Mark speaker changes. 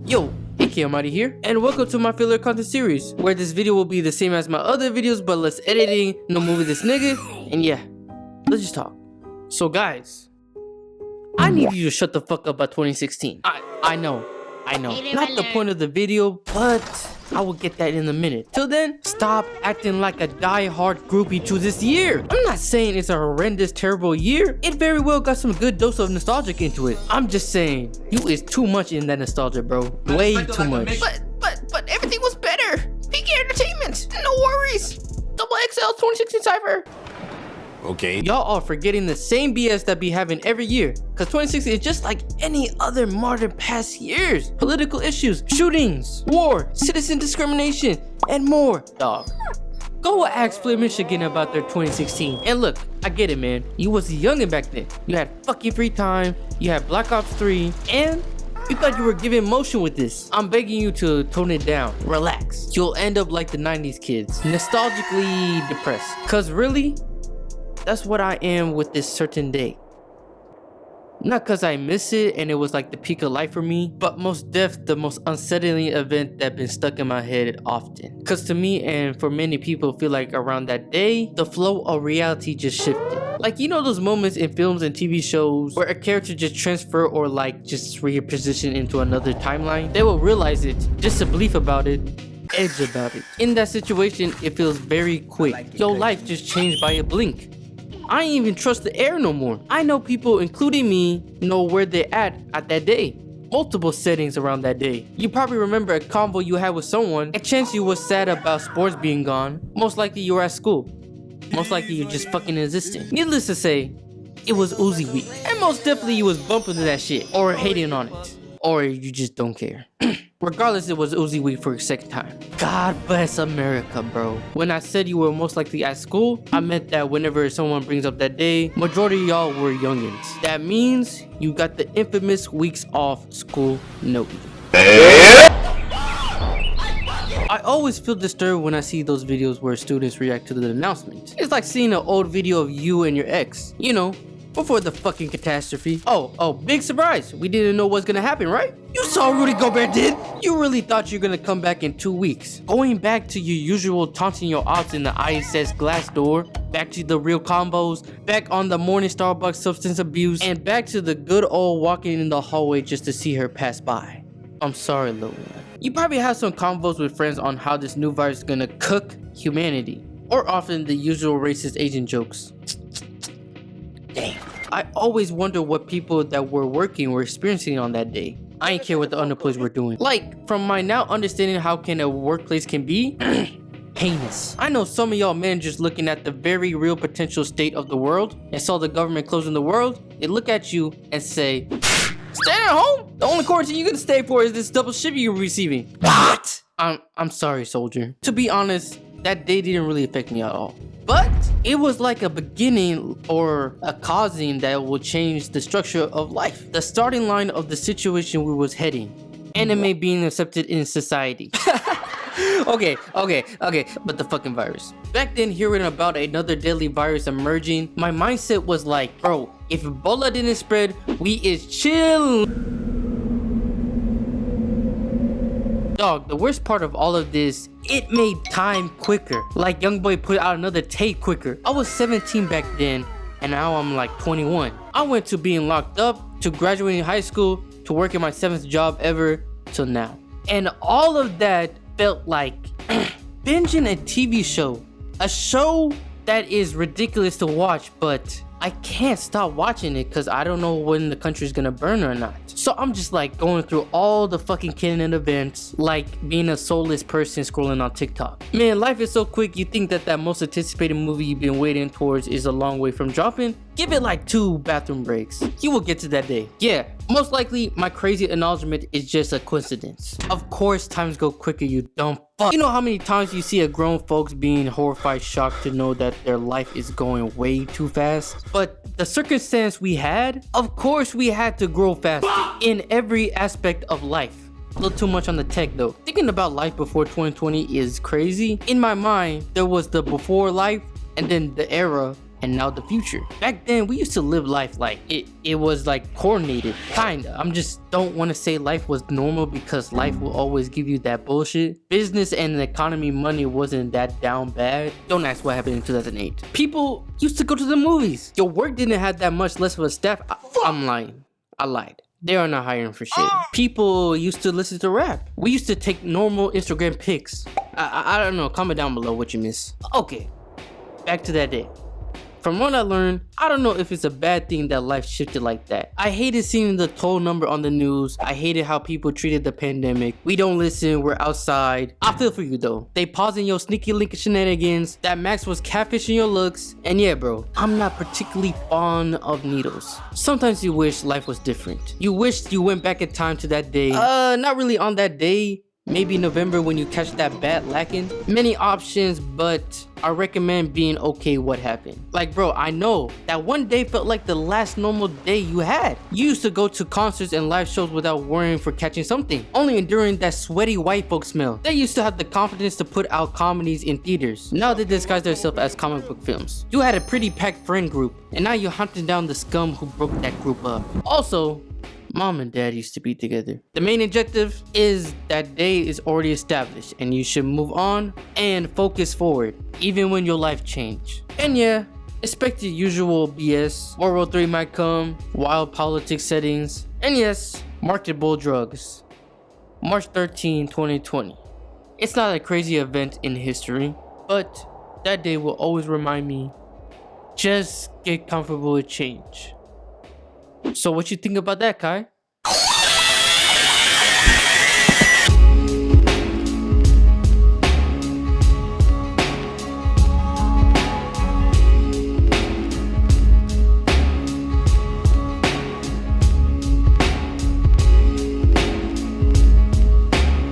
Speaker 1: Yo, Micheal here, and welcome to my filler content series, where this video will be the same as my other videos, but less editing, no movie this nigga, and yeah, let's just talk. So guys, I need you to shut the fuck up about 2016. I know, not the point of the video, but I will get that in a minute. Till then, stop acting like a die-hard groupie to this year. I'm not saying it's a horrendous, terrible year. It very well got some good dose of nostalgic into it. I'm just saying, you is too much in that nostalgia, bro. Way too much. But everything was better. PK Entertainment, no worries. Double XL 2016 Cypher.
Speaker 2: Okay.
Speaker 1: Y'all are forgetting the same BS that be having every year. Cause 2016 is just like any other modern past years. Political issues, shootings, war, citizen discrimination, and more. Dog. Go ask Flint, Michigan about their 2016. And look, I get it, man. You was youngin' back then. You had fucking free time. You had Black Ops 3. And you thought you were giving motion with this. I'm begging you to tone it down. Relax. You'll end up like the 90s kids. Nostalgically depressed. Cause really, that's what I am with this certain day. Not cause I miss it and it was like the peak of life for me, but most def the most unsettling event that been stuck in my head often. Cause to me and for many people feel like around that day, the flow of reality just shifted. Like, you know those moments in films and TV shows where a character just transfer or like just reposition into another timeline? They will realize it, just a belief about it, edge about it. In that situation, it feels very quick. Your life just changed by a blink. I ain't even trust the air no more. I know people, including me, know where they're at that day. Multiple settings around that day. You probably remember a convo you had with someone. A chance you was sad about sports being gone. Most likely you were at school. Most likely you're just fucking existing. Needless to say, it was Uzi week. And most definitely you was bumping to that shit. Or hating on it. Or you just don't care. Regardless, it was Uzi week for a second time. God bless America, bro. When I said you were most likely at school, I meant that whenever someone brings up that day, majority of y'all were youngins. That means you got the infamous weeks off school note. I always feel disturbed when I see those videos where students react to the announcement. It's like seeing an old video of you and your ex. You know, before the fucking catastrophe. Oh, big surprise. We didn't know what's gonna happen, right? You saw Rudy Gobert did. You really thought you're gonna come back in 2 weeks. Going back to your usual taunting your odds in the ISS glass door, back to the real combos, back on the morning Starbucks substance abuse, and back to the good old walking in the hallway just to see her pass by. I'm sorry, little one. You probably have some convos with friends on how this new virus is gonna cook humanity, or often the usual racist Asian jokes. Damn. I always wonder what people that were working were experiencing on that day. I ain't care what the unemployed were doing. Like, from my now understanding how can a workplace can be heinous. I know some of y'all managers looking at the very real potential state of the world and saw the government closing the world. They look at you and say, stay at home. The only quarantine you're gonna stay for is this double shipping you're receiving. What? I'm sorry, soldier. To be honest, that day didn't really affect me at all. But it was like a beginning or a causing that will change the structure of life. The starting line of the situation we was heading. Anime being accepted in society. Okay, but the fucking virus. Back then, hearing about another deadly virus emerging, my mindset was like, bro, if Ebola didn't spread, we is chill. Dog, the worst part of all of this, it made time quicker. Like Youngboy put out another tape quicker. I was 17 back then, and now I'm like 21. I went to being locked up, to graduating high school, to working my 7th job ever, till now. And all of that felt like binging a TV show. A show that is ridiculous to watch, but I can't stop watching it because I don't know when the country's gonna burn or not. So I'm just like going through all the fucking canon events, like being a soulless person scrolling on TikTok. Man, life is so quick. You think that most anticipated movie you've been waiting towards is a long way from dropping? Give it like 2 bathroom breaks. You will get to that day. Yeah, most likely my crazy acknowledgement is just a coincidence. Of course, times go quicker, you dumb fuck. You know how many times you see a grown folks being horrified, shocked to know that their life is going way too fast? But the circumstance we had, of course we had to grow faster in every aspect of life. A little too much on the tech though. Thinking about life before 2020 is crazy. In my mind, there was the before life and then the era and now the future. Back then, we used to live life like it was like coordinated, kinda. I'm just don't want to say life was normal because life will always give you that bullshit. Business and the economy money wasn't that down bad. Don't ask what happened in 2008. People used to go to the movies. Your work didn't have that much less of a staff. I'm lying. I lied. They are not hiring for shit. People used to listen to rap. We used to take normal Instagram pics. I don't know. Comment down below what you miss. Okay, back to that day. From what I learned, I don't know if it's a bad thing that life shifted like that. I hated seeing the toll number on the news. I hated how people treated the pandemic. We don't listen, we're outside. I feel for you though. They pausing your sneaky link shenanigans. That Max was catfishing your looks. And yeah bro, I'm not particularly fond of needles. Sometimes you wish life was different. You wish you went back in time to that day. Not really on that day. Maybe November when you catch that bat lacking. Many options, but I recommend being okay what happened. Like bro, I know that one day felt like the last normal day you had. You used to go to concerts and live shows without worrying for catching something, only enduring that sweaty white folk smell. They used to have the confidence to put out comedies in theaters. Now they disguise themselves as comic book films. You had a pretty packed friend group, and now you're hunting down the scum who broke that group up. Also, mom and dad used to be together. The main objective is that day is already established and you should move on and focus forward, even when your life change. And yeah, expect the usual BS. World War 3 might come, wild politics settings, and yes, marketable drugs. March 13, 2020. It's not a crazy event in history, but that day will always remind me, just get comfortable with change. So what you think about that, Kai?